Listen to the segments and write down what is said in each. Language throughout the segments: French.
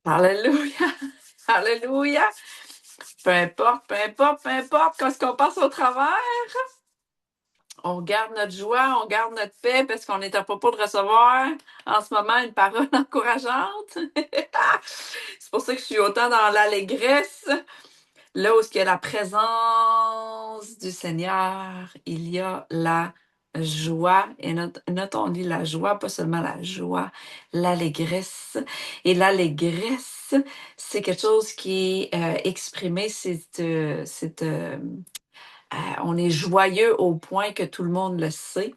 Alléluia. Alléluia. Peu importe, quand on passe au travers, on garde notre joie, on garde notre paix parce qu'on est à propos de recevoir en ce moment une parole encourageante. C'est pour ça que je suis autant dans l'allégresse. Là où il y a la présence du Seigneur, il y a la joie. Et notons, on dit la joie, pas seulement la joie, l'allégresse. Et l'allégresse, c'est quelque chose qui est exprimé, on est joyeux au point que tout le monde le sait.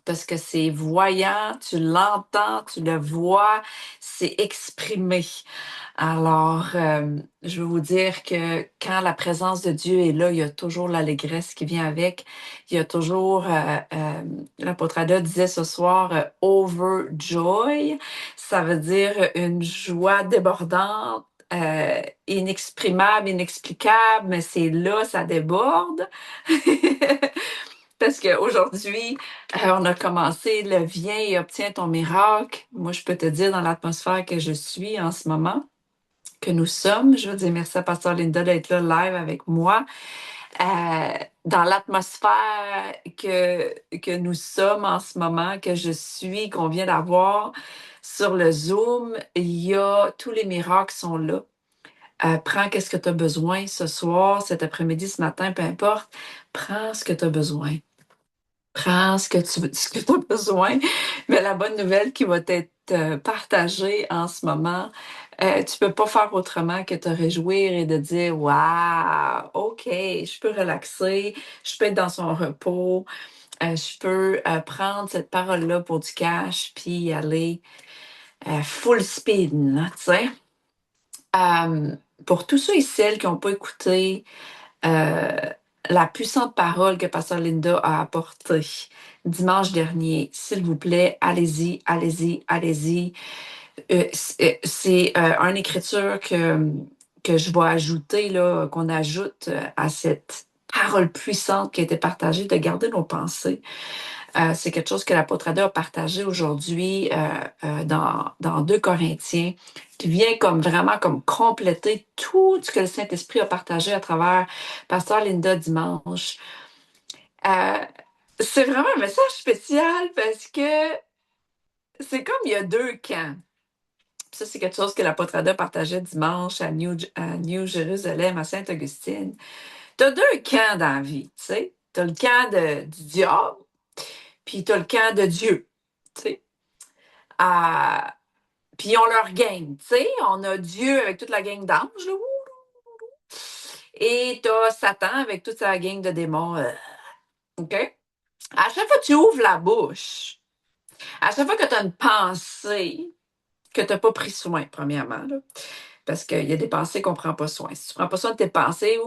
Parce que c'est voyant, tu l'entends, tu le vois, c'est exprimé. Alors, je veux vous dire que quand la présence de Dieu est là, il y a toujours l'allégresse qui vient avec. Il y a toujours, l'apôtre Ada disait ce soir, overjoy. Ça veut dire une joie débordante, inexprimable, inexplicable, mais c'est là, ça déborde. Parce qu'aujourd'hui, on a commencé le Viens et obtiens ton miracle. Moi, je peux te dire dans l'atmosphère que je suis en ce moment, que nous sommes. Je veux dire merci à Pasteur Linda d'être là live avec moi. Dans l'atmosphère que nous sommes en ce moment, que je suis, qu'on vient d'avoir sur le Zoom, il y a tous les miracles sont là. Prends qu'est-ce que tu as besoin ce soir, cet après-midi, ce matin, peu importe. Prends ce que tu as besoin. Prends ce que tu as besoin. Mais la bonne nouvelle qui va être partagée en ce moment, tu peux pas faire autrement que te réjouir et de dire waouh, OK, je peux relaxer, je peux être dans son repos, je peux prendre cette parole-là pour du cash puis y aller full speed, là, tu sais. Pour tous ceux et celles qui n'ont pas écouté euh, la puissante parole que Pasteur Linda a apportée dimanche dernier. S'il vous plaît, allez-y, allez-y, allez-y. C'est une écriture que je vais ajouter, là, qu'on ajoute à cette parole puissante qui a été partagée, de garder nos pensées. C'est quelque chose que l'apôtre Ada a partagé aujourd'hui dans 2 Corinthiens, qui vient comme vraiment comme compléter tout ce que le Saint-Esprit a partagé à travers Pasteur Linda dimanche. Euh, c'est vraiment un message spécial parce que c'est comme il y a 2 camps. Ça, c'est quelque chose que l'apôtre Ada partageait dimanche à New Jérusalem, à Sainte-Augustine. Tu as 2 camps dans la vie, tu sais. Tu as le camp du diable, puis tu as le camp de Dieu, tu sais. À- Puis ils ont leur gang, tu sais. On a Dieu avec toute la gang d'anges, là. Et t'as Satan avec toute sa gang de démons. OK? À chaque fois que tu ouvres la bouche, à chaque fois que tu as une pensée que tu n'as pas pris soin, premièrement, là, parce qu'il y a des pensées qu'on ne prend pas soin. Si tu ne prends pas soin de tes pensées,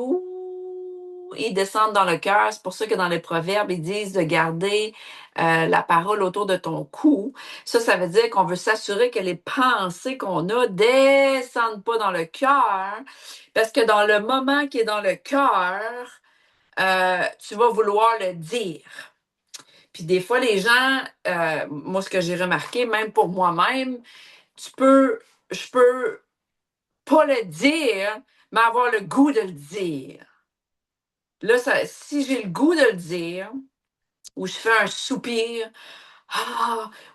ils descendent dans le cœur. C'est pour ça que dans les proverbes, ils disent de garder la parole autour de ton cou. Ça veut dire qu'on veut s'assurer que les pensées qu'on a descendent pas dans le cœur. Parce que dans le moment qui est dans le cœur, tu vas vouloir le dire. Puis des fois, les gens, moi, ce que j'ai remarqué, même pour moi-même, je peux pas le dire, mais avoir le goût de le dire. Là, si j'ai le goût de le dire, ou je fais un soupir,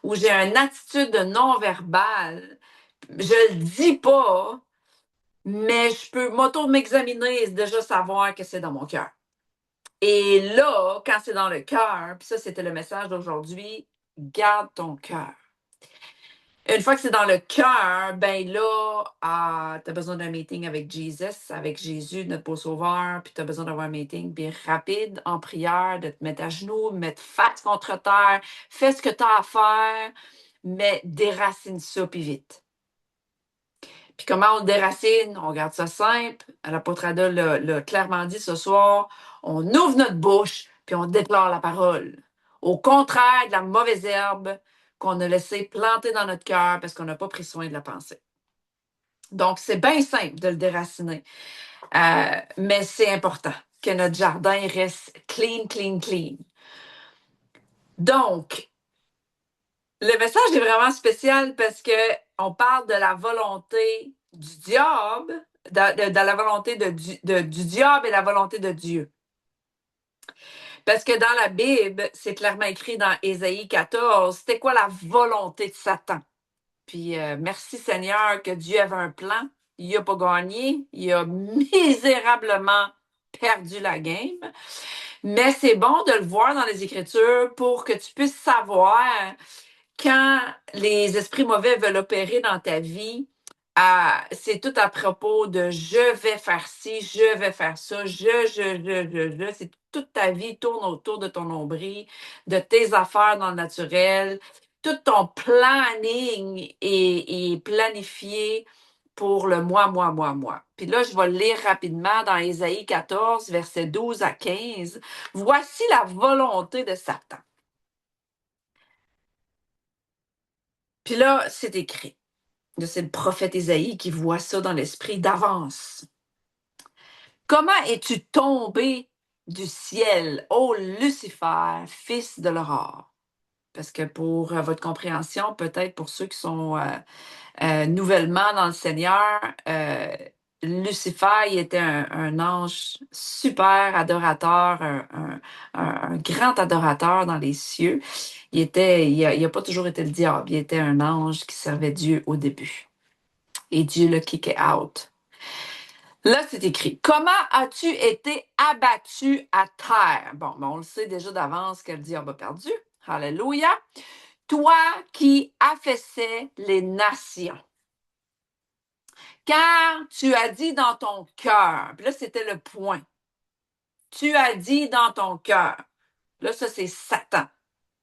ou j'ai une attitude de non-verbal, je le dis pas, mais je peux m'auto-m'examiner et déjà savoir que c'est dans mon cœur. Et là, quand c'est dans le cœur, puis ça, c'était le message d'aujourd'hui, garde ton cœur. Une fois que c'est dans le cœur, ben là, tu as besoin d'un meeting avec Jesus, avec Jésus, notre beau sauveur, puis tu as besoin d'avoir un meeting bien rapide en prière, de te mettre à genoux, mettre face contre terre, fais ce que tu as à faire, mais déracine ça, puis vite. Puis comment on le déracine? On garde ça simple. L'apôtre Ada l'a clairement dit ce soir, on ouvre notre bouche, puis on déplore la parole. Au contraire de la mauvaise herbe qu'on a laissé planter dans notre cœur parce qu'on n'a pas pris soin de la pensée. Donc, c'est bien simple de le déraciner. Mais c'est important que notre jardin reste clean, clean, clean. Donc, Le message est vraiment spécial parce que on parle de la volonté du diable, de la volonté du diable et la volonté de Dieu. Parce que dans la Bible, c'est clairement écrit dans Ésaïe 14, c'était quoi la volonté de Satan? Puis merci Seigneur que Dieu avait un plan. Il n'a pas gagné. Il a misérablement perdu la game. Mais c'est bon de le voir dans les Écritures pour que tu puisses savoir quand les esprits mauvais veulent opérer dans ta vie, c'est tout à propos de je vais faire ci, je vais faire ça, c'est toute ta vie tourne autour de ton nombril, de tes affaires dans le naturel. Tout ton planning est planifié pour le moi. Puis là, je vais le lire rapidement dans Ésaïe 14, versets 12 à 15. Voici la volonté de Satan. Puis là, c'est écrit. C'est le prophète Ésaïe qui voit ça dans l'esprit d'avance. Comment es-tu tombé du ciel, ô Lucifer, fils de l'aurore? Parce que pour votre compréhension, peut-être pour ceux qui sont nouvellement dans le Seigneur, Lucifer, il était un ange super adorateur, un grand adorateur dans les cieux. Il a pas toujours été le diable, il était un ange qui servait Dieu au début. Et Dieu le kickait out. Là, c'est écrit. Comment as-tu été abattu à terre? Bon, on le sait déjà d'avance que le diable a perdu. Alléluia. Toi qui affaissais les nations. Car tu as dit dans ton cœur, puis là, c'était le point. Tu as dit dans ton cœur. Là, ça, c'est Satan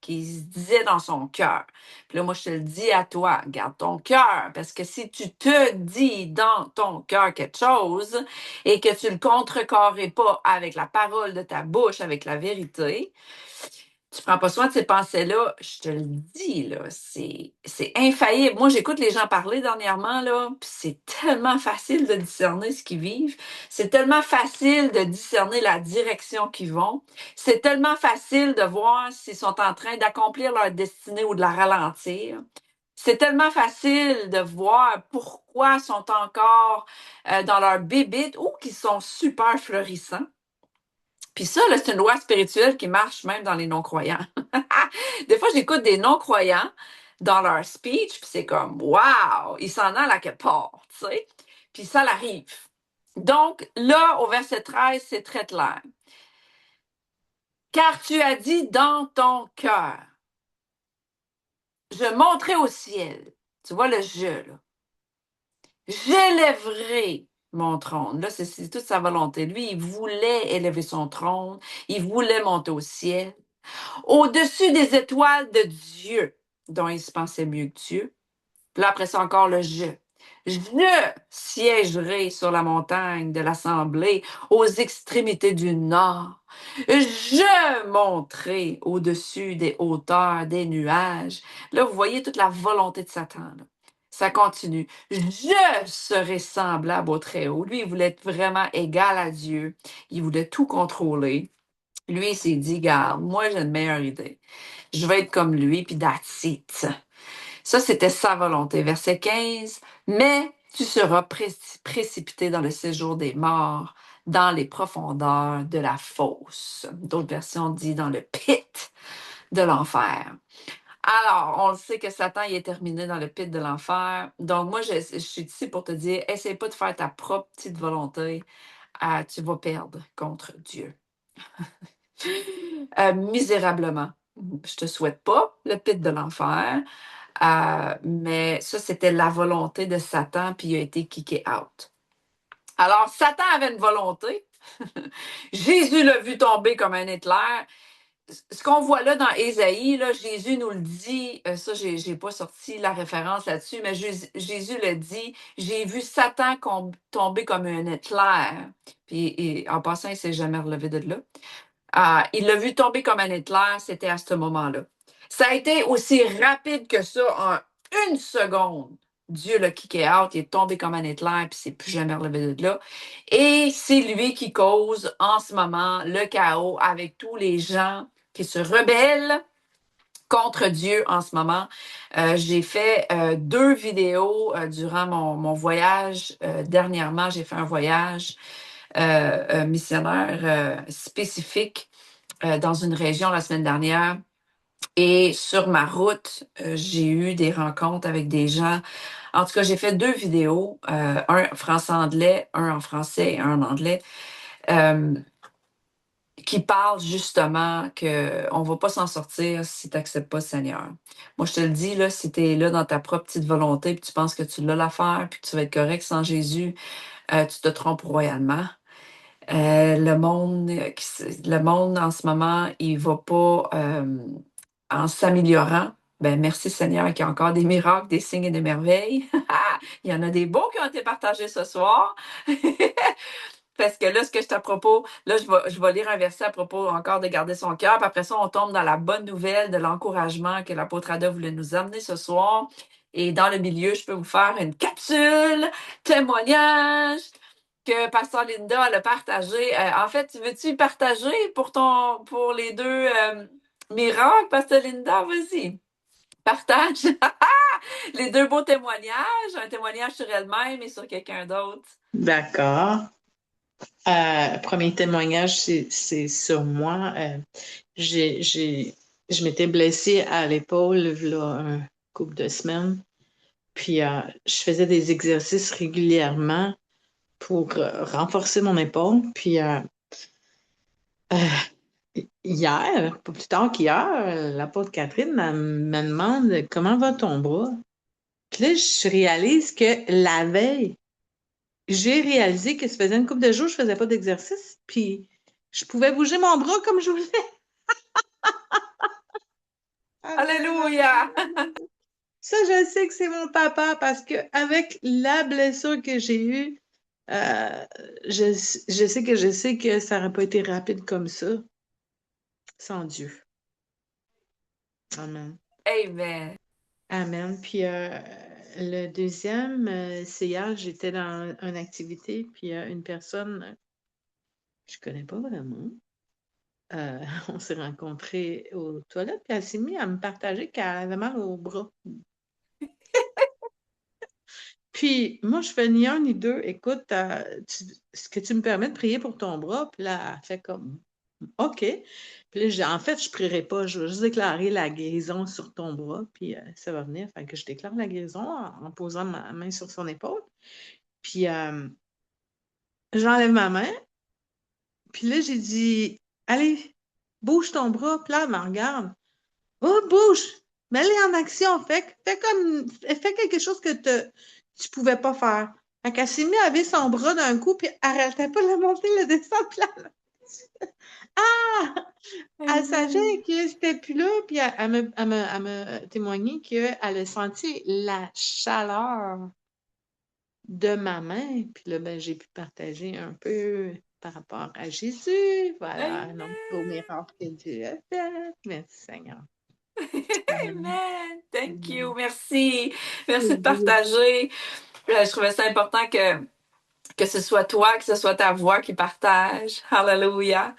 qui se disait dans son cœur. Puis là, moi, je te le dis à toi, garde ton cœur, parce que si tu te dis dans ton cœur quelque chose et que tu le contrecarres pas avec la parole de ta bouche, avec la vérité, tu prends pas soin de ces pensées-là, je te le dis, là, c'est infaillible. Moi, j'écoute les gens parler dernièrement, là, puis c'est tellement facile de discerner ce qu'ils vivent. C'est tellement facile de discerner la direction qu'ils vont. C'est tellement facile de voir s'ils sont en train d'accomplir leur destinée ou de la ralentir. C'est tellement facile de voir pourquoi ils sont encore dans leur bébite ou qu'ils sont super florissants. Puis ça, là, c'est une loi spirituelle qui marche même dans les non-croyants. Des fois, j'écoute des non-croyants dans leur speech, puis c'est comme, wow, ils s'en allent à quelque part, tu sais. Puis ça l'arrive. Donc, là, au verset 13, c'est très clair. Car tu as dit dans ton cœur, je monterai au ciel. Tu vois le je, là. J'élèverai mon trône. Là, c'est toute sa volonté. Lui, il voulait élever son trône. Il voulait monter au ciel. Au-dessus des étoiles de Dieu, dont il se pensait mieux que Dieu. Puis là, après ça, encore le je. Je siégerai sur la montagne de l'assemblée aux extrémités du nord. Je monterai au-dessus des hauteurs des nuages. Là, vous voyez toute la volonté de Satan. Là. Ça continue. Je serai semblable au Très-Haut. Lui, il voulait être vraiment égal à Dieu. Il voulait tout contrôler. Lui, il s'est dit, garde, moi, j'ai une meilleure idée. Je vais être comme lui, puis that's it. Ça, c'était sa volonté. Verset 15. Mais tu seras précipité dans le séjour des morts, dans les profondeurs de la fosse. D'autres versions disent dans le pit de l'enfer. Alors, on le sait que Satan il est terminé dans le pit de l'enfer. Donc, moi, je suis ici pour te dire, essaie pas de faire ta propre petite volonté. Tu vas perdre contre Dieu. Misérablement. Je te souhaite pas le pit de l'enfer, mais ça, c'était la volonté de Satan, puis il a été kické out. Alors, Satan avait une volonté. Jésus l'a vu tomber comme un éclair. Ce qu'on voit là dans Ésaïe, là, Jésus nous le dit, ça, j'ai pas sorti la référence là-dessus, mais Jésus le dit, j'ai vu Satan tomber comme un éclair. Puis, et, en passant, il s'est jamais relevé de là. Il l'a vu tomber comme un éclair, c'était à ce moment-là. Ça a été aussi rapide que ça, en une seconde. Dieu l'a kické out, il est tombé comme un éclair, puis il s'est plus jamais relevé de là. Et c'est lui qui cause en ce moment le chaos avec tous les gens qui se rebellent contre Dieu en ce moment. J'ai fait 2 vidéos durant mon voyage. Dernièrement, j'ai fait un voyage missionnaire spécifique dans une région la semaine dernière. Et sur ma route, j'ai eu des rencontres avec des gens. En tout cas, j'ai fait 2 vidéos, un français-anglais, un en français et un en anglais, euh, qui parlent justement qu'on ne va pas s'en sortir si tu n'acceptes pas le Seigneur. Moi, je te le dis, là, si tu es là dans ta propre petite volonté, puis tu penses que tu l'as l'affaire, puis que tu vas être correct sans Jésus, tu te trompes royalement. Le monde en ce moment, il va pas en s'améliorant. Ben, merci Seigneur qu'il y a encore des miracles, des signes et des merveilles. Il y en a des beaux qui ont été partagés ce soir. Parce que là, ce que je t'ai à propos, là, je vais lire un verset à propos encore de garder son cœur. Puis après ça, on tombe dans la bonne nouvelle de l'encouragement que l'apôtre Ada voulait nous amener ce soir. Et dans le milieu, je peux vous faire une capsule, témoignage que Pasteur Linda a partagé. En fait, veux-tu partager pour les 2 miracles, Pasteur Linda? Vas-y, partage les 2 beaux témoignages, un témoignage sur elle-même et sur quelqu'un d'autre. D'accord. Premier témoignage, c'est sur moi. J'ai, j'ai, je m'étais blessée à l'épaule là, un couple de semaines. Puis je faisais des exercices régulièrement pour renforcer mon épaule. Puis hier, pas plus tard qu'hier, l'apôtre Catherine me demande comment va ton bras. Puis là, je réalise que la veille, j'ai réalisé que ça faisait une couple de jours que je faisais pas d'exercice, puis je pouvais bouger mon bras comme je voulais. Alléluia! Ça, je sais que c'est mon papa parce que avec la blessure que j'ai eue, euh, je sais que ça n'aurait pas été rapide comme ça sans Dieu. Amen. Amen. Amen. Puis le deuxième, c'est hier, j'étais dans une activité, puis une personne que je connais pas vraiment. On s'est rencontrés aux toilettes, puis elle s'est mise à me partager qu'elle avait mal au bras. Puis moi, je fais ni un ni deux. Écoute, est-ce que tu me permets de prier pour ton bras? Puis là, elle fait comme OK. Puis là, en fait, je ne prierai pas, je vais juste déclarer la guérison sur ton bras, puis ça va venir. Fait que je déclare la guérison en posant ma main sur son épaule. Puis j'enlève ma main, puis là, j'ai dit allez, bouge ton bras. Puis là, elle me regarde. Oh, bouge! Mets-les en action. Fais quelque chose que tu pouvais pas faire. Fait qu'elle s'est mise à lever son bras d'un coup, puis elle arrêtait pas de le monter, le descendre, puis ah! Elle savait Amen. que j'étais plus là, puis elle m'a témoigné qu'elle a senti la chaleur de ma main. Puis là, ben, j'ai pu partager un peu par rapport à Jésus. Voilà, un autre gros Amen. miracle que Dieu a fait. Merci Seigneur. Amen. Amen. Thank you. Amen. Merci. Merci de partager. Je trouvais ça important que ce soit toi, que ce soit ta voix qui partage. Hallelujah.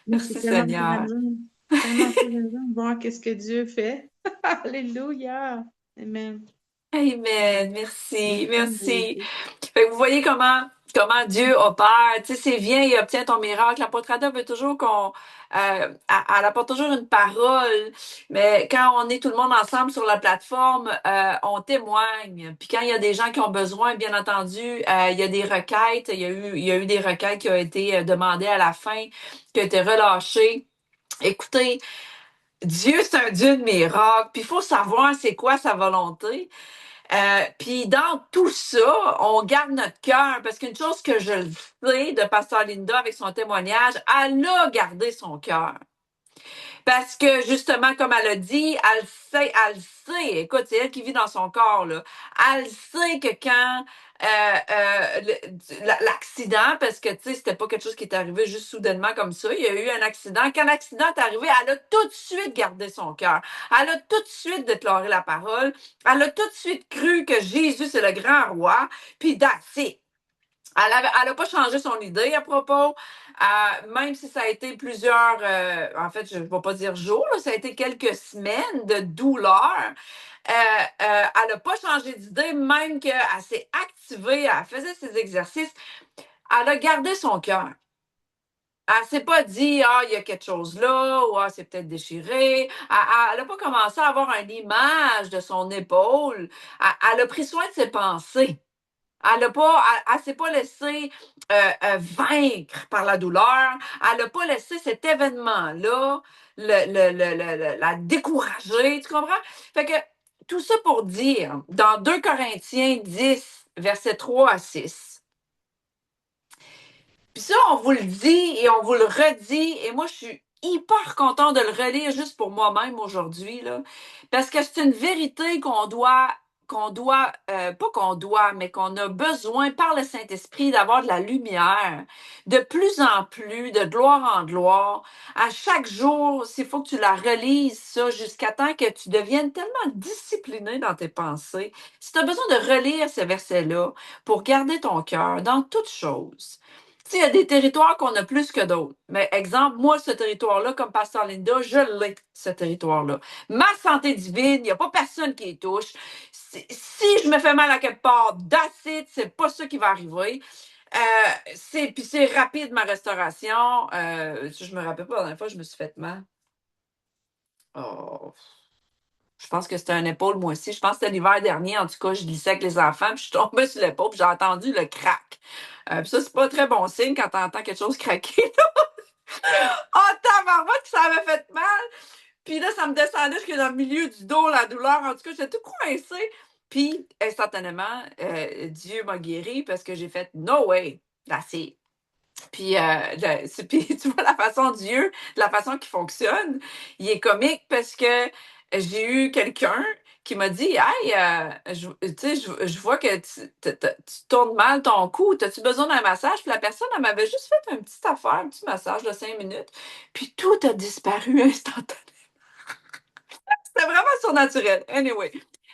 Mais c'est Merci tellement Seigneur. encourageant. Tellement encourageant de voir qu'est-ce que Dieu fait. Alléluia. Amen. Amen. Merci. Merci, Merci. Jésus. Fait que vous voyez comment Dieu opère. Tu sais, c'est viens et obtiens ton miracle. L'apôtre Ada veut toujours elle apporte toujours une parole, mais quand on est tout le monde ensemble sur la plateforme, on témoigne. Puis quand il y a des gens qui ont besoin, bien entendu, il y a des requêtes. Il y a eu des requêtes qui ont été demandées à la fin, qui ont été relâchées. Écoutez, Dieu, c'est un Dieu de miracles. Puis il faut savoir c'est quoi sa volonté. Puis dans tout ça, on garde notre cœur parce qu'une chose que je sais de Pasteur Linda avec son témoignage, elle a gardé son cœur. Parce que justement, comme elle a dit, elle sait, écoute, c'est elle qui vit dans son corps, là. Elle sait que quand l'accident, parce que tu sais, c'était pas quelque chose qui est arrivé juste soudainement comme ça, il y a eu un accident. Quand l'accident est arrivé, elle a tout de suite gardé son cœur. Elle a tout de suite déclaré la parole. Elle a tout de suite cru que Jésus, c'est le grand roi. Puis that's it. Elle a pas changé son idée à propos, même si ça a été plusieurs, en fait, je ne vais pas dire jours, là, ça a été quelques semaines de douleur. Elle n'a pas changé d'idée, même qu'elle s'est activée, elle faisait ses exercices. Elle a gardé son cœur. Elle ne s'est pas dit, ah, il y a quelque chose là, ou ah, c'est peut-être déchiré. Elle n'a pas commencé à avoir une image de son épaule. Elle a pris soin de ses pensées. Elle s'est pas laissée vaincre par la douleur. Elle n'a pas laissé cet événement-là la décourager. Tu comprends? Fait que tout ça pour dire, dans 2 Corinthiens 10, versets 3 à 6, puis ça, on vous le dit et on vous le redit, et moi, je suis hyper content de le relire juste pour moi-même aujourd'hui, là, parce que c'est une vérité pas qu'on doit, mais qu'on a besoin par le Saint-Esprit d'avoir de la lumière, de plus en plus, de gloire en gloire. À chaque jour, s'il faut que tu la relises, ça, jusqu'à temps que tu deviennes tellement discipliné dans tes pensées. Si tu as besoin de relire ces versets-là pour garder ton cœur dans toutes choses, il y a des territoires qu'on a plus que d'autres. Mais exemple, moi, ce territoire-là, comme Pasteur Linda, je l'ai, ce territoire-là. Ma santé divine, il n'y a pas personne qui y touche. Si je me fais mal à quelque part, that's it, c'est pas ça qui va arriver. Puis c'est rapide, ma restauration. Je me rappelle pas la dernière fois que je me suis fait mal. Oh. Je pense que c'était un épaule, moi aussi. Je pense que c'était l'hiver dernier. En tout cas, je glissais avec les enfants, puis je suis tombée sur l'épaule, puis j'ai entendu le crack. Puis ça, c'est pas un très bon signe quand t'entends quelque chose craquer. Oh, tabarouette, que ça avait fait mal! Puis là, ça me descendait jusque dans le milieu du dos, la douleur. En tout cas, j'étais tout coincée. Puis, instantanément, Dieu m'a guéri parce que j'ai fait No way, that's it. Puis, puis, tu vois, la façon de Dieu, la façon qu'il fonctionne, il est comique parce que j'ai eu quelqu'un qui m'a dit Hey, tu sais, je vois que tu tournes mal ton cou, as-tu besoin d'un massage? Puis la personne, elle m'avait juste fait un petit affaire, un petit massage de 5 minutes, puis tout a disparu instantanément. C'était vraiment surnaturel. Anyway.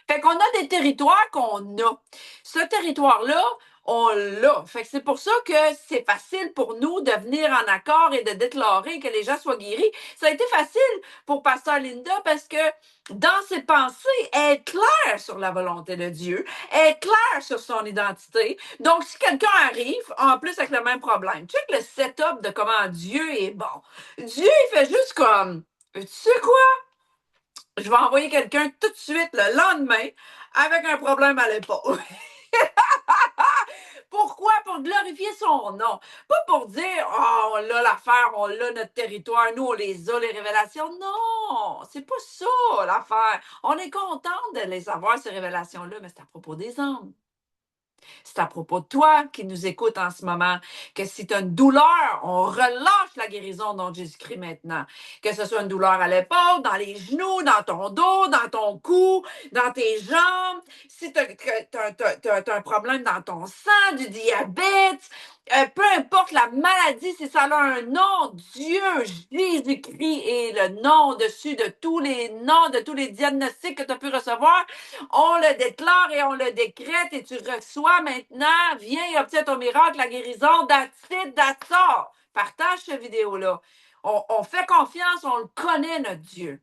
Fait qu'on a des territoires qu'on a. Ce territoire-là, on l'a. Fait que c'est pour ça que c'est facile pour nous de venir en accord et de déclarer que les gens soient guéris. Ça a été facile pour Pasteur Linda parce que dans ses pensées, elle est claire sur la volonté de Dieu. Elle est claire sur son identité. Donc, si quelqu'un arrive, en plus avec le même problème, check le setup de comment Dieu est bon. Dieu, il fait juste comme, tu sais quoi? Je vais envoyer quelqu'un tout de suite le lendemain avec un problème à l'épaule. Pourquoi? Pour glorifier son nom. Pas pour dire, oh, on l'a l'affaire, on l'a notre territoire, nous, on les a, les révélations. Non, c'est pas ça l'affaire. On est content de les avoir, ces révélations-là, mais c'est à propos des âmes. C'est à propos de toi qui nous écoute en ce moment, que si tu as une douleur, on relâche la guérison dont Jésus-Christ maintenant. Que ce soit une douleur à l'épaule, dans les genoux, dans ton dos, dans ton cou, dans tes jambes. Si tu as un problème dans ton sang, du diabète, peu importe la maladie, si ça a un nom, Dieu, Jésus-Christ est le nom dessus de tous les noms, de tous les diagnostics que tu as pu recevoir. On le déclare et on le décrète et tu reçois maintenant, viens et obtiens ton miracle, la guérison, that's it, that's all. Partage cette vidéo-là. On fait confiance, on le connaît, notre Dieu.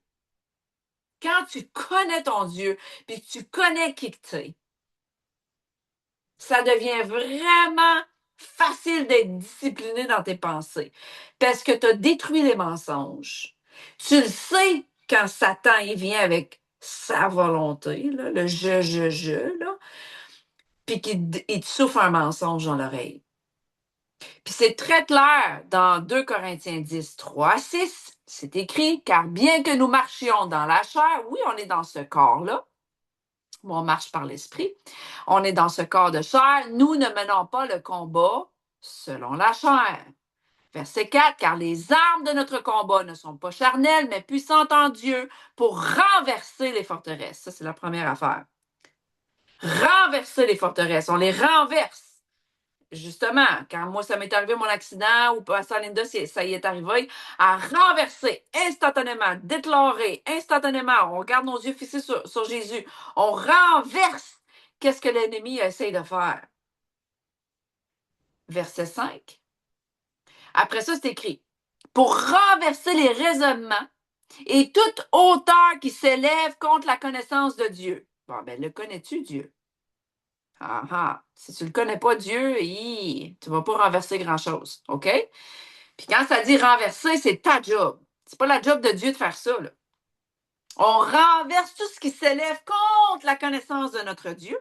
Quand tu connais ton Dieu, puis que tu connais qui tu es, ça devient vraiment facile d'être discipliné dans tes pensées. Parce que tu as détruit les mensonges. Tu le sais quand Satan il vient avec sa volonté, là, le je, là, puis qu'il te souffle un mensonge dans l'oreille. Puis c'est très clair dans 2 Corinthiens 10, 3 à 6. C'est écrit, car bien que nous marchions dans la chair, oui, on est dans ce corps-là, on marche par l'esprit, on est dans ce corps de chair, nous ne menons pas le combat selon la chair. Verset 4, car les armes de notre combat ne sont pas charnelles, mais puissantes en Dieu pour renverser les forteresses. Ça, c'est la première affaire. Renverser les forteresses, on les renverse. Justement, quand moi, ça m'est arrivé mon accident, ou Pasteur Linda, ça y est arrivé, à renverser instantanément, déclarer instantanément, on garde nos yeux fixés sur Jésus, on renverse qu'est-ce que l'ennemi essaie de faire. verset 5. Après ça, c'est écrit, pour renverser les raisonnements et toute hauteur qui s'élève contre la connaissance de Dieu. Bon, ben, le connais-tu, Dieu? Ah ah, si tu le connais pas, Dieu, tu vas pas renverser grand-chose, OK? Puis quand ça dit renverser, c'est ta job. C'est pas la job de Dieu de faire ça, là. On renverse tout ce qui s'élève contre la connaissance de notre Dieu.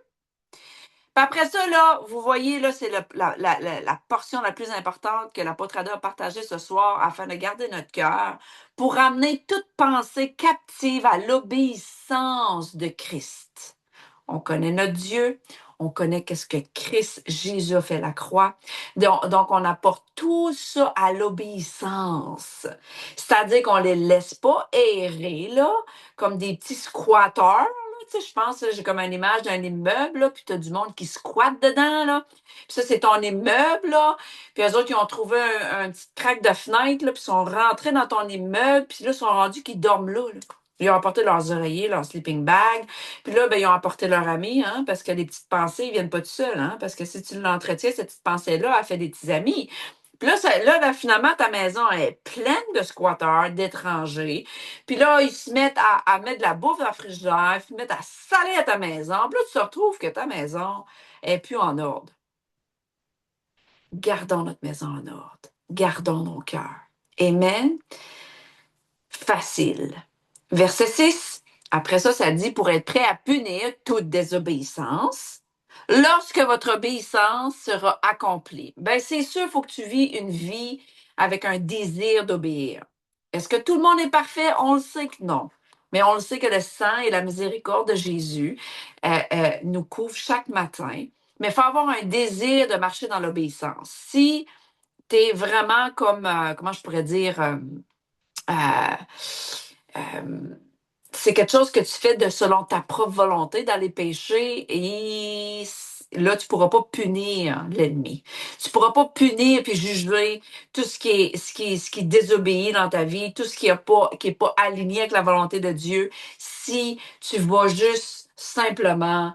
Puis après ça, là, vous voyez, là, c'est la portion la plus importante que l'apôtre Ada a partagée ce soir afin de garder notre cœur pour amener toute pensée captive à l'obéissance de Christ. On connaît notre Dieu, on connaît qu'est-ce que Christ Jésus a fait la croix. Donc, on apporte tout ça à l'obéissance. C'est-à-dire qu'on les laisse pas errer, là, comme des petits squatteurs. Tu sais, je pense, j'ai comme une image d'un immeuble, là, puis tu as du monde qui squatte dedans, là. Puis ça, c'est ton immeuble, là. Puis eux autres, ils ont trouvé un petit crack de fenêtre, là, puis ils sont rentrés dans ton immeuble, puis là, ils sont rendus qu'ils dorment là, là. Ils ont apporté leurs oreillers, leurs sleeping bags. Puis là, ben, ils ont apporté leur ami, hein, parce que les petites pensées, ils viennent pas tout seuls, hein. Parce que si tu l'entretiens, cette petite pensée-là, elle fait des petits amis. Puis là, ben, finalement, ta maison est pleine de squatteurs, d'étrangers. Puis là, ils se mettent à mettre de la bouffe dans le frigidaire, ils se mettent à saler à ta maison. Puis là, tu te retrouves que ta maison est plus en ordre. Gardons notre maison en ordre. Gardons nos cœurs. Amen. Facile. Verset 6. Après ça, ça dit pour être prêt à punir toute désobéissance lorsque votre obéissance sera accomplie. Ben, c'est sûr, il faut que tu vis une vie avec un désir d'obéir. Est-ce que tout le monde est parfait? On le sait que non. Mais on le sait que le sang et la miséricorde de Jésus nous couvrent chaque matin. Mais il faut avoir un désir de marcher dans l'obéissance. Si tu es vraiment comme, comment je pourrais dire, euh, euh, c'est quelque chose que tu fais de selon ta propre volonté dans les péchés et là, tu ne pourras pas punir l'ennemi. Tu ne pourras pas punir puis juger tout ce qui désobéit dans ta vie, tout ce qui est pas aligné avec la volonté de Dieu si tu vas juste simplement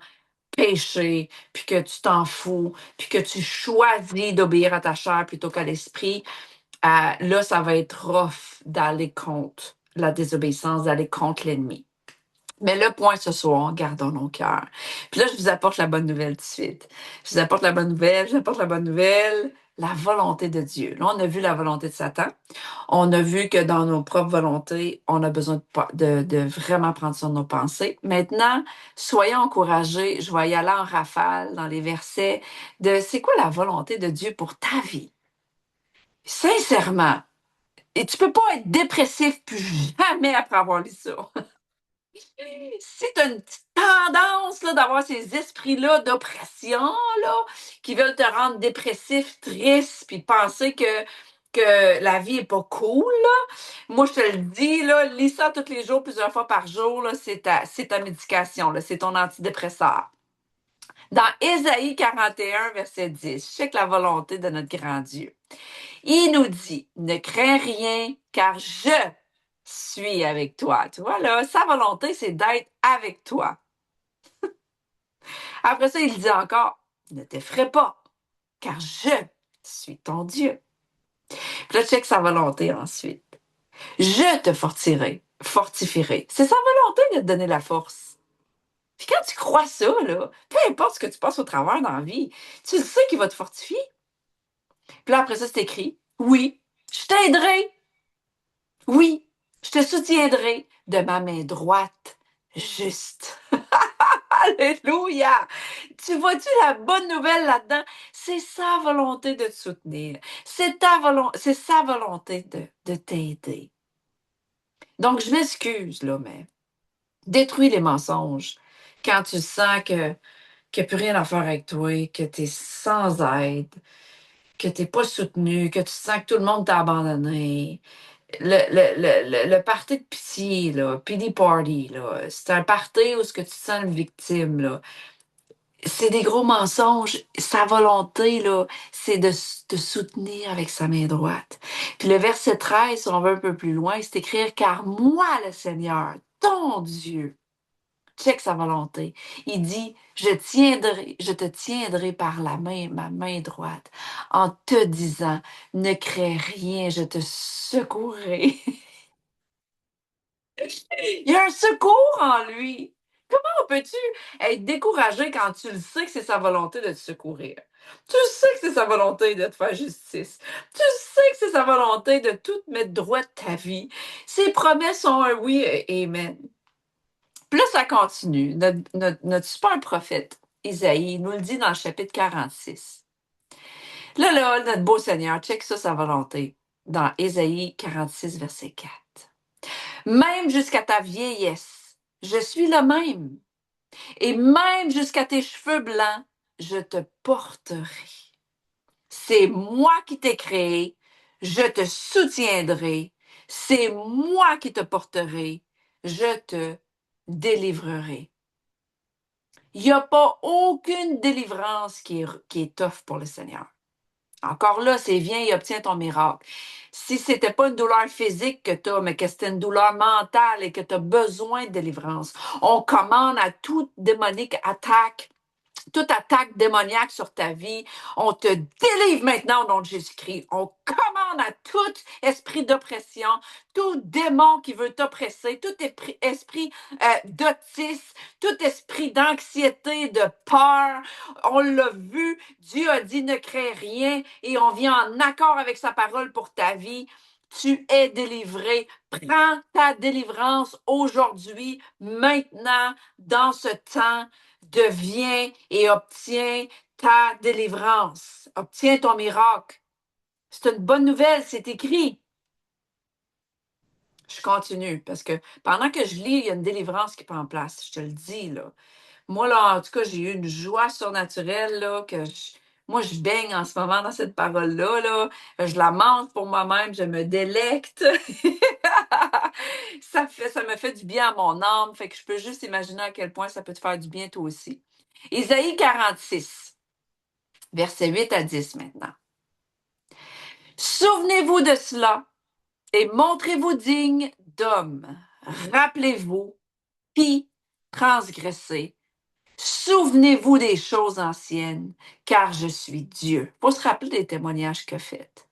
pécher, puis que tu t'en fous, puis que tu choisis d'obéir à ta chair plutôt qu'à l'esprit. Là, ça va être rough d'aller contre la désobéissance, d'aller contre l'ennemi. Mais le point ce soir, gardons nos cœurs. Puis là, je vous apporte la bonne nouvelle tout de suite. Je vous apporte la bonne nouvelle, je vous apporte la bonne nouvelle, la volonté de Dieu. Là, on a vu la volonté de Satan. On a vu que dans nos propres volontés, on a besoin de vraiment prendre sur nos pensées. Maintenant, soyons encouragés. Je vais y aller en rafale dans les versets de c'est quoi la volonté de Dieu pour ta vie? Sincèrement, et tu peux pas être dépressif plus jamais après avoir lu ça. Si tu as une petite tendance là, d'avoir ces esprits-là d'oppression là, qui veulent te rendre dépressif, triste, puis penser que la vie est pas cool, là, moi je te le dis, là, lis ça tous les jours, plusieurs fois par jour, là, c'est ta médication, là, c'est ton antidépresseur. Dans Ésaïe 41, verset 10, je sais que la volonté de notre grand Dieu. Il nous dit, ne crains rien, car je suis avec toi. Tu vois, là, sa volonté, c'est d'être avec toi. Après ça, il dit encore, ne t'effraie pas, car je suis ton Dieu. Puis là, check sa volonté ensuite. Je te fortifierai. C'est sa volonté de te donner la force. Puis quand tu crois ça, là, peu importe ce que tu passes au travers dans la vie, tu le sais qu'il va te fortifier. Puis là, après ça, c'est écrit, oui, je t'aiderai. Oui, je te soutiendrai de ma main droite juste. Alléluia! Tu vois-tu la bonne nouvelle là-dedans? C'est sa volonté de te soutenir. C'est sa volonté de t'aider. Donc, je m'excuse, là, mais détruis les mensonges quand tu sens qu'il n'y a plus rien à faire avec toi, que tu es sans aide, que tu n'es pas soutenu, que tu sens que tout le monde t'a abandonné. Le party de pitié, là, pity party, là, c'est un party où ce que tu te sens une victime, là. C'est des gros mensonges. Sa volonté, là, c'est de te soutenir avec sa main droite. Puis le verset 13, si on va un peu plus loin, c'est écrire, car moi, le Seigneur, ton Dieu, Check sa volonté. Il dit, je te tiendrai par la main, ma main droite, en te disant, ne crains rien, je te secourrai. Il y a un secours en lui. Comment peux-tu être découragé quand tu le sais que c'est sa volonté de te secourir? Tu sais que c'est sa volonté de te faire justice. Tu sais que c'est sa volonté de tout mettre droit de ta vie. Ses promesses sont un oui et amen. Puis là, ça continue. Notre super prophète, Isaïe, nous le dit dans le chapitre 46. Là, notre beau Seigneur, check ça, sa volonté, dans Isaïe 46, verset 4. Même jusqu'à ta vieillesse, je suis le même. Et même jusqu'à tes cheveux blancs, je te porterai. C'est moi qui t'ai créé, je te soutiendrai. C'est moi qui te porterai, je te délivrerai. Il n'y a pas aucune délivrance qui est tough pour le Seigneur. Encore là, c'est viens et obtiens ton miracle. Si c'était pas une douleur physique que tu as, mais que c'était une douleur mentale et que tu as besoin de délivrance, on commande à toute démonique attaque, toute attaque démoniaque sur ta vie, on te délivre maintenant au nom de Jésus-Christ. On commande à tout esprit d'oppression, tout démon qui veut t'oppresser, tout esprit d'autisme, tout esprit d'anxiété, de peur. On l'a vu, Dieu a dit ne crée rien et on vient en accord avec sa parole pour ta vie. Tu es délivré. Prends ta délivrance aujourd'hui, maintenant, dans ce temps. Deviens et obtiens ta délivrance. Obtiens ton miracle. C'est une bonne nouvelle, c'est écrit. Je continue parce que pendant que je lis, il y a une délivrance qui prend place. Je te le dis, là. Moi, là, en tout cas, j'ai eu une joie surnaturelle, là, moi, je baigne en ce moment dans cette parole-là, là. Je la mange pour moi-même, je me délecte. Ça me fait du bien à mon âme, fait que je peux juste imaginer à quel point ça peut te faire du bien toi aussi. Isaïe 46, versets 8 à 10 maintenant. Souvenez-vous de cela et montrez-vous digne d'hommes. Rappelez-vous, puis transgressez. Souvenez-vous des choses anciennes, car je suis Dieu. Faut se rappeler des témoignages qu'il a faits.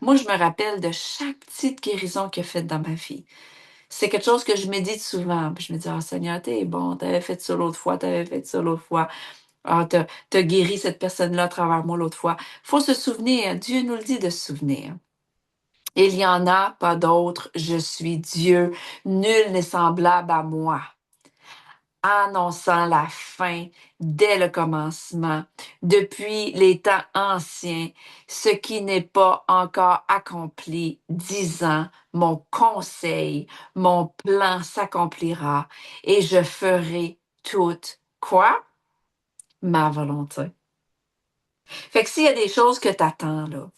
Moi, je me rappelle de chaque petite guérison qu'il a faite dans ma vie. C'est quelque chose que je médite souvent. Puis je me dis, ah Seigneur, t'es bon, t'avais fait ça l'autre fois, t'avais fait ça l'autre fois. Ah, t'as guéri cette personne-là à travers moi l'autre fois. Faut se souvenir, Dieu nous le dit de se souvenir. Il n'y en a pas d'autre, je suis Dieu, nul n'est semblable à moi. Annonçant la fin dès le commencement, depuis les temps anciens, ce qui n'est pas encore accompli, disant, mon conseil, mon plan s'accomplira et je ferai toute, quoi? Ma volonté. Fait que s'il y a des choses que tu attends, là,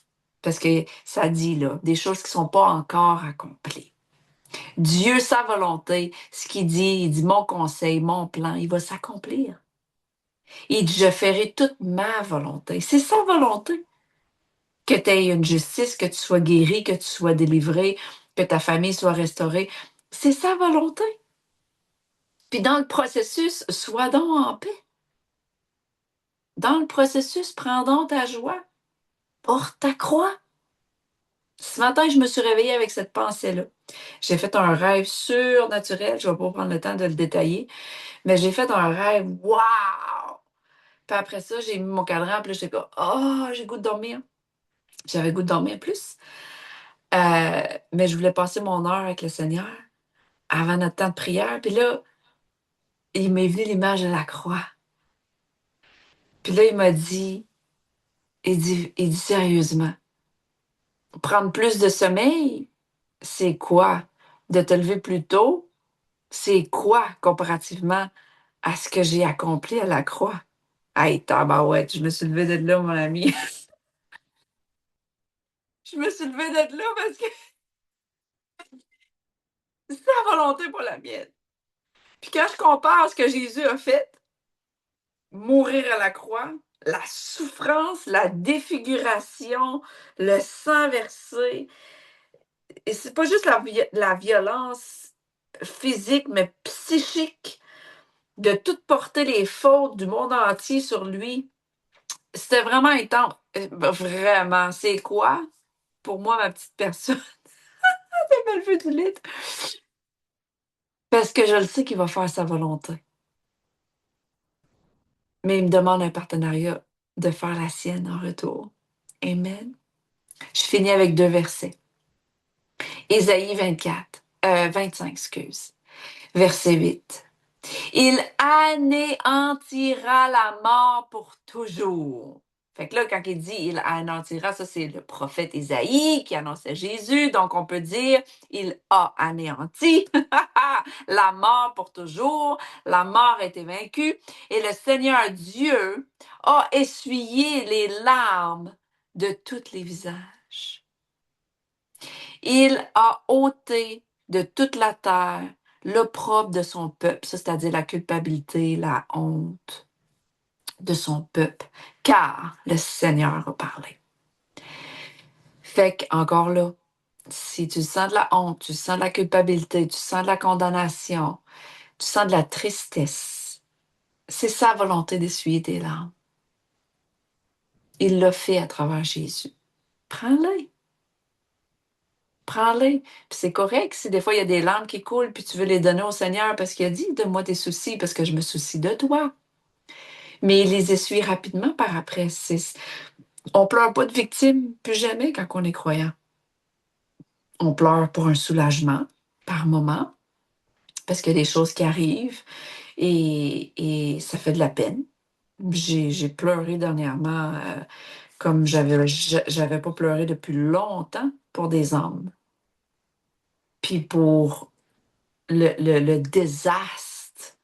parce que ça dit, là, des choses qui ne sont pas encore accomplies. Dieu, sa volonté, ce qu'il dit, il dit mon conseil, mon plan, il va s'accomplir. Il dit, je ferai toute ma volonté. C'est sa volonté. Que tu aies une justice, que tu sois guéri, que tu sois délivré, que ta famille soit restaurée. C'est sa volonté. Puis dans le processus, sois donc en paix. Dans le processus, prends donc ta joie. Porte ta croix. Ce matin, je me suis réveillée avec cette pensée-là. J'ai fait un rêve surnaturel. Je ne vais pas prendre le temps de le détailler, mais j'ai fait un rêve. Wow! Puis après ça, j'ai mis mon cadran, puis là, j'étais comme, oh, j'ai goût de dormir. J'avais goût de dormir plus. Mais je voulais passer mon heure avec le Seigneur avant notre temps de prière. Puis là, il m'est venu l'image de la croix. Puis là, il dit sérieusement, prendre plus de sommeil, c'est quoi? De te lever plus tôt, c'est quoi comparativement à ce que j'ai accompli à la croix? Hey, tabarouette, je me suis levée de là, mon ami. Je me suis levée de là parce que c'est sa volonté pour la mienne. Puis quand je compare ce que Jésus a fait, mourir à la croix, la souffrance, la défiguration, le sang versé, et c'est pas juste la violence physique, mais psychique, de tout porter les fautes du monde entier sur lui. C'était vraiment intense. Vraiment. C'est quoi, pour moi, ma petite personne? C'est mal vu du lit. Parce que je le sais qu'il va faire sa volonté. Mais il me demande un partenariat de faire la sienne en retour. Amen. Je finis avec 2 versets. Ésaïe 25, excuse. Verset 8. Il anéantira la mort pour toujours. Fait que là, quand il dit il anéantira, ça c'est le prophète Ésaïe qui annonçait Jésus. Donc on peut dire il a anéanti la mort pour toujours. La mort a été vaincue. Et le Seigneur Dieu a essuyé les larmes de tous les visages. Il a ôté de toute la terre l'opprobre de son peuple, ça, c'est-à-dire la culpabilité, la honte de son peuple, car le Seigneur a parlé. Fait qu'encore là, si tu sens de la honte, tu sens de la culpabilité, tu sens de la condamnation, tu sens de la tristesse, c'est sa volonté d'essuyer tes larmes. Il l'a fait à travers Jésus. Prends-les. Prends-les. Puis c'est correct si des fois il y a des larmes qui coulent puis tu veux les donner au Seigneur parce qu'il a dit, donne-moi tes soucis parce que je me soucie de toi. Mais il les essuie rapidement par après. On pleure pas de victime plus jamais quand on est croyant. On pleure pour un soulagement par moment parce qu'il y a des choses qui arrivent et ça fait de la peine. J'ai pleuré dernièrement comme j'avais pas pleuré depuis longtemps pour des hommes. Puis pour le désastre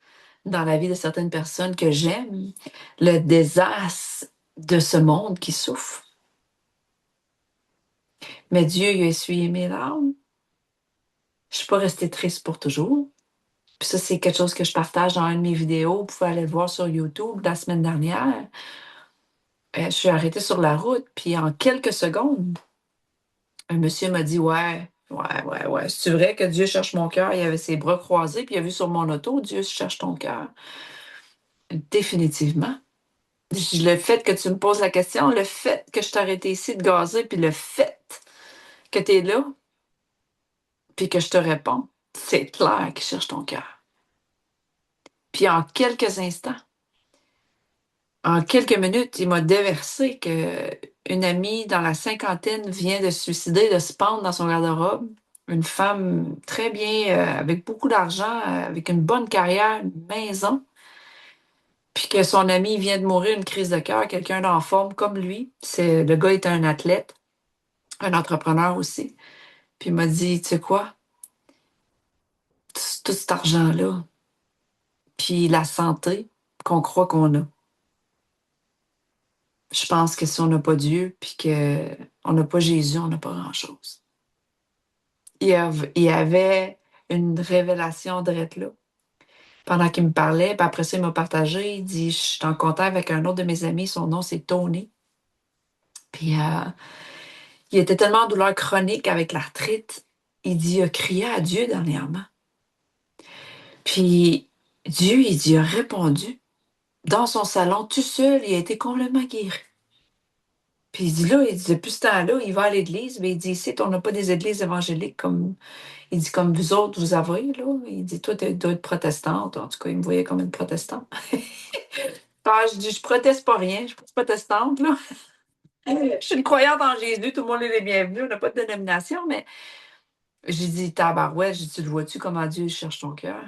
dans la vie de certaines personnes que j'aime, le désastre de ce monde qui souffre. Mais Dieu, il a essuyé mes larmes. Je suis pas restée triste pour toujours. Puis ça, c'est quelque chose que je partage dans une de mes vidéos. Vous pouvez aller le voir sur YouTube la semaine dernière. Je suis arrêtée sur la route, puis en quelques secondes, un monsieur m'a dit, ouais. C'est vrai que Dieu cherche mon cœur. Il avait ses bras croisés, puis il a vu sur mon auto, Dieu cherche ton cœur. Définitivement. Le fait que tu me poses la question, le fait que je t'ai arrêté ici de gazer, puis le fait que tu es là, puis que je te réponds, c'est clair qu'il cherche ton cœur. Puis en quelques instants, en quelques minutes, il m'a déversé que une amie dans la cinquantaine vient de se suicider, de se pendre dans son garde-robe. Une femme très bien, avec beaucoup d'argent, avec une bonne carrière, une maison. Puis que son ami vient de mourir une crise de cœur, quelqu'un d'en forme comme lui. Le gars était un athlète, un entrepreneur aussi. Puis il m'a dit, tu sais quoi, tout cet argent-là, puis la santé qu'on croit qu'on a. Je pense que si on n'a pas Dieu, puis qu'on n'a pas Jésus, on n'a pas grand-chose. Il y avait une révélation drette là. Pendant qu'il me parlait, puis après ça, il m'a partagé, il dit, je suis en contact avec un autre de mes amis, son nom c'est Tony. Puis il était tellement en douleur chronique avec l'arthrite, il dit, il a crié à Dieu dernièrement. Puis Dieu, il dit, a répondu. Dans son salon, tout seul, il a été complètement guéri. Puis il dit là, il dit, depuis ce temps-là, il va à l'église, mais il dit, ici, on n'a pas des églises évangéliques comme, il dit, comme vous autres, vous avez, là. Il dit, toi, tu dois être protestante. En tout cas, il me voyait comme une protestante. Je dis, je proteste pas rien, je suis pas protestante, là. Je suis une croyante en Jésus, tout le monde est les bienvenus, on n'a pas de dénomination, mais j'ai dit, tabarouette, j'ai dit, tu le vois-tu comment Dieu cherche ton cœur?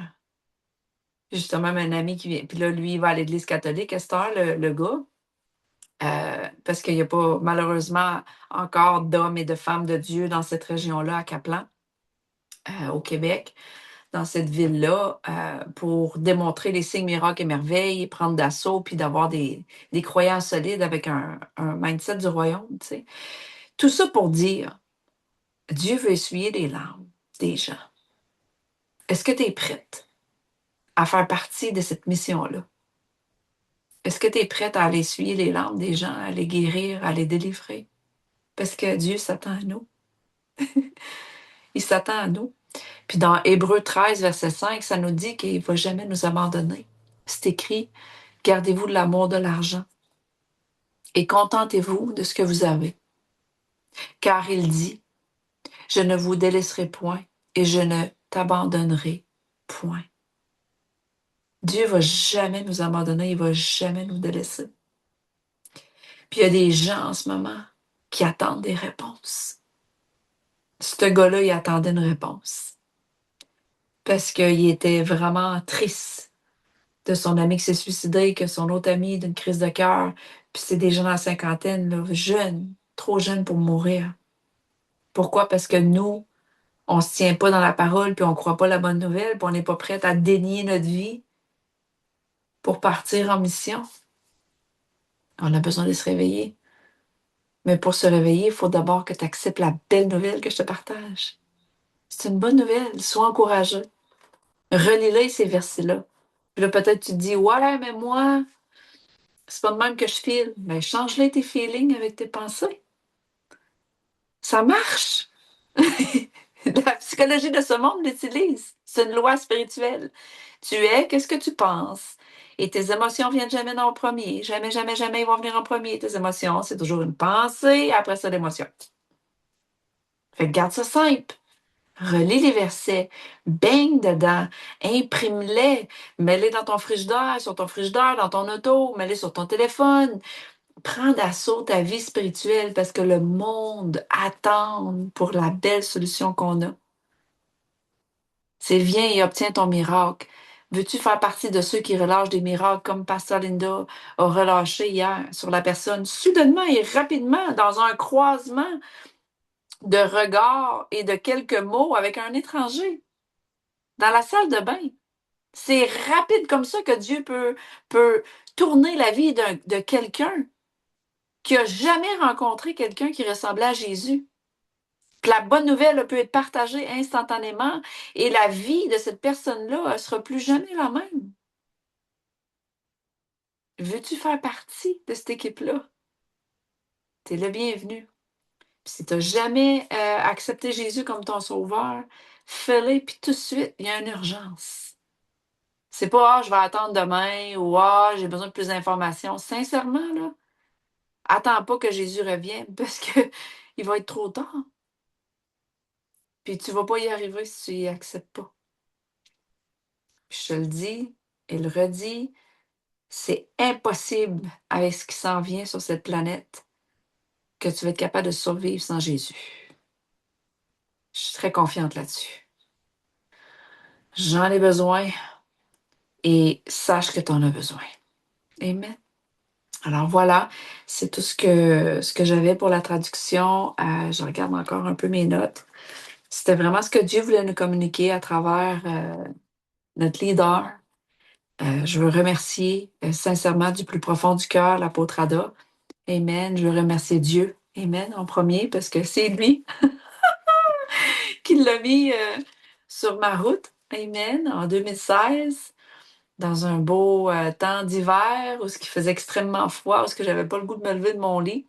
Justement, un ami qui vient, puis là, lui, il va à l'église catholique, à cette heure, le gars. Parce qu'il n'y a pas malheureusement encore d'hommes et de femmes de Dieu dans cette région-là, à Caplan, au Québec, dans cette ville-là, pour démontrer les signes, miracles et merveilles, prendre d'assaut, puis d'avoir des croyants solides avec un mindset du royaume. Tu sais. Tout ça pour dire, Dieu veut essuyer les larmes des gens. Est-ce que tu es prête à faire partie de cette mission-là? Est-ce que tu es prête à aller essuyer les larmes des gens, à les guérir, à les délivrer? Parce que Dieu s'attend à nous. Il s'attend à nous. Puis dans Hébreux 13, verset 5, ça nous dit qu'il ne va jamais nous abandonner. C'est écrit, gardez-vous de l'amour de l'argent et contentez-vous de ce que vous avez. Car il dit, je ne vous délaisserai point et je ne t'abandonnerai point. Dieu ne va jamais nous abandonner, il ne va jamais nous délaisser. Puis il y a des gens en ce moment qui attendent des réponses. Ce gars-là, il attendait une réponse. Parce qu'il était vraiment triste de son ami qui s'est suicidé, que son autre ami d'une crise de cœur. Puis c'est des gens dans la cinquantaine, là, jeunes, trop jeunes pour mourir. Pourquoi? Parce que nous, on se tient pas dans la parole, puis on croit pas la bonne nouvelle, puis on n'est pas prête à dénier notre vie pour partir en mission. On a besoin de se réveiller. Mais pour se réveiller, il faut d'abord que tu acceptes la belle nouvelle que je te partage. C'est une bonne nouvelle. Sois encourageux. Relis-les, ces versets-là. Puis là, peut-être tu te dis, ouais, mais moi, c'est pas de même que je file. Mais change-les tes feelings avec tes pensées. Ça marche. La psychologie de ce monde l'utilise. C'est une loi spirituelle. Tu es, qu'est-ce que tu penses? Et tes émotions viennent jamais en premier. Jamais, jamais, jamais ils vont venir en premier. Tes émotions, c'est toujours une pensée, après ça, l'émotion. Fait que garde ça simple. Relis les versets, baigne dedans, imprime-les, mets-les dans ton frigidaire, sur ton frigidaire, dans ton auto, mets-les sur ton téléphone. Prends d'assaut ta vie spirituelle parce que le monde attend pour la belle solution qu'on a. C'est viens et obtiens ton miracle. Veux-tu faire partie de ceux qui relâchent des miracles comme Pasteur Linda a relâché hier sur la personne, soudainement et rapidement, dans un croisement de regards et de quelques mots avec un étranger, dans la salle de bain? C'est rapide comme ça que Dieu peut tourner la vie de quelqu'un qui n'a jamais rencontré quelqu'un qui ressemblait à Jésus. Puis la bonne nouvelle peut être partagée instantanément et la vie de cette personne-là ne sera plus jamais la même. Veux-tu faire partie de cette équipe-là? Tu es le bienvenu. Puis si tu n'as jamais accepté Jésus comme ton sauveur, fais-le, puis tout de suite, il y a une urgence. C'est pas, ah, je vais attendre demain ou ah, j'ai besoin de plus d'informations. Sincèrement, là, attends pas que Jésus revienne parce que il va être trop tard. Puis tu vas pas y arriver si tu y acceptes pas. Puis je te le dis et le redis, c'est impossible avec ce qui s'en vient sur cette planète que tu vas être capable de survivre sans Jésus. Je suis très confiante là-dessus. J'en ai besoin et sache que tu en as besoin. Amen. Alors voilà, c'est tout ce que j'avais pour la traduction. Je regarde encore un peu mes notes. C'était vraiment ce que Dieu voulait nous communiquer à travers notre leader. Je veux remercier sincèrement du plus profond du cœur l'apôtre Ada. Amen. Je veux remercier Dieu. Amen en premier parce que c'est lui qui l'a mis sur ma route. Amen. En 2016, dans un beau temps d'hiver où il faisait extrêmement froid, où j'avais pas le goût de me lever de mon lit.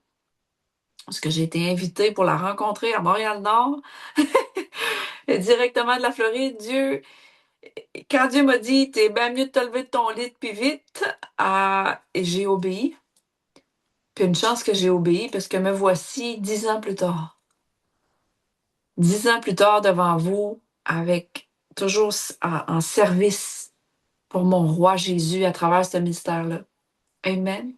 Parce que j'ai été invitée pour la rencontrer à Montréal-Nord, directement de la Floride. Quand Dieu m'a dit, t'es bien mieux de te lever de ton lit puis vite, et j'ai obéi. Puis une chance que j'ai obéi parce que me voici 10 ans plus tard. 10 ans plus tard devant vous, avec toujours en service pour mon roi Jésus à travers ce ministère-là. Amen.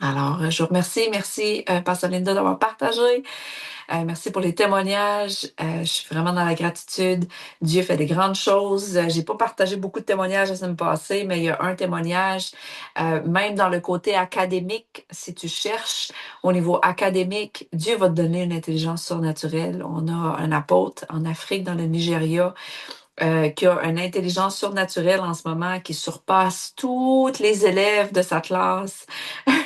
Alors, je vous remercie. Merci, Pasteur Linda, d'avoir partagé. Merci pour les témoignages. Je suis vraiment dans la gratitude. Dieu fait des grandes choses. J'ai pas partagé beaucoup de témoignages la semaine passée, mais il y a un témoignage, même dans le côté académique, si tu cherches au niveau académique, Dieu va te donner une intelligence surnaturelle. On a un apôtre en Afrique, dans le Nigeria, qui a une intelligence surnaturelle en ce moment qui surpasse tous les élèves de sa classe.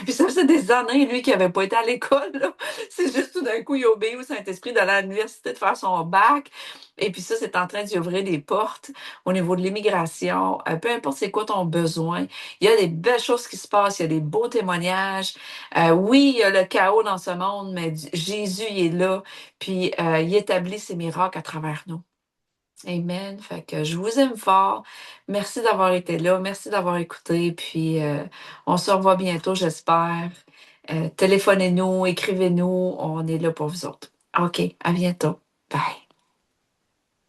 Puis ça faisait des années, lui, qui n'avait pas été à l'école, là. C'est juste tout d'un coup, il obéit au Saint-Esprit d'aller à l'université de faire son bac. Et puis ça, c'est en train d'y ouvrir des portes au niveau de l'immigration. Peu importe c'est quoi ton besoin. Il y a des belles choses qui se passent, il y a des beaux témoignages. Oui, il y a le chaos dans ce monde, mais Jésus, il est là. Puis il établit ses miracles à travers nous. Amen. Fait que je vous aime fort. Merci d'avoir été là. Merci d'avoir écouté. Puis, on se revoit bientôt, j'espère. Téléphonez-nous, écrivez-nous. On est là pour vous autres. OK. À bientôt. Bye.